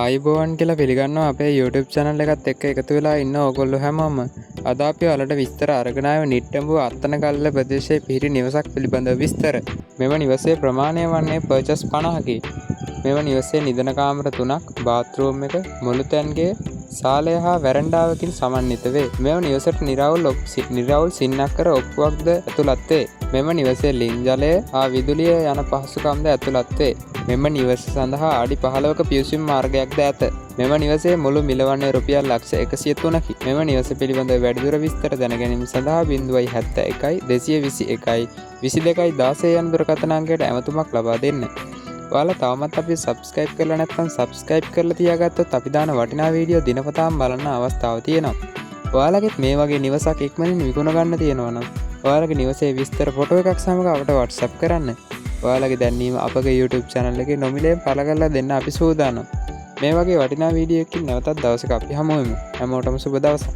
ආයිබෝවන් කියලා පිළිගන්නවා අපේ YouTube channel එකත් එක්ක එකතු වෙලා ඉන්න ඕගොල්ලෝ හැමෝම. අද අපි ඔයාලට විස්තර අරගෙන ආවේ නිට්ටඹුව අත්තනගල්ල ප්‍රදේශයේ පිහිටි නිවසක් පිළිබඳව විස්තර. මෙම නිවසේ ප්‍රමාණය වන්නේ පර්චස් 50කි. මෙම නිවසේ නිදන කාමර 3ක්, බාත්රූම් එක, මුළුතැන්ගේ, සාලය හා වැරන්ඩාවකින් සමන්විත වේ. මෙම නිවසට නිරවුල් සින්නක්කර ඔප්පුවක්ද ඇතුළත් වේ. මෙම නිවසේ ලින් ජලය හා විදුලිය යන පහසුකම්ද ඇතුළත් වේ. මෙම නිවස සඳහා අඩි 15ක පිවිසුම් මාර්ගයක්ද ඇත. මෙම නිවසේ මුළු මිල වන්නේ රුපියල් ලක්ෂ 103කි. මෙම නිවස පිළිබඳව වැඩිදුර විස්තර දැනගැනීම සඳහා 071 221 22 16 යන දුරකථන අංකයට ඇමතුමක් ලබා දෙන්න. ඔයාලා තවමත් අපි subscribe කරලා නැත්නම් subscribe කරලා තියාගත්තොත් අපි දාන වටිනා වීඩියෝ දිනපතාම බලන්න අවස්ථාව තියෙනවා. ඔයාලගෙත් මේ වගේ නිවසක් ඉක්මනින් විකුණ ගන්න තියෙනවා නම් ඔයාලගේ නිවසේ විස්තර ෆොටෝ එකක් සමග අපට WhatsApp කරන්න. ඔයාලගේ දැන්වීම අපගේ YouTube channel එකේ නොමිලයෙන් පළ කරලා දෙන්න අපි සූදානම්. මේ වගේ වටිනා වීඩියෝ එකකින් නැවතත් දවසක අපි හමු වෙමු. හැමෝටම සුබ දවසක්.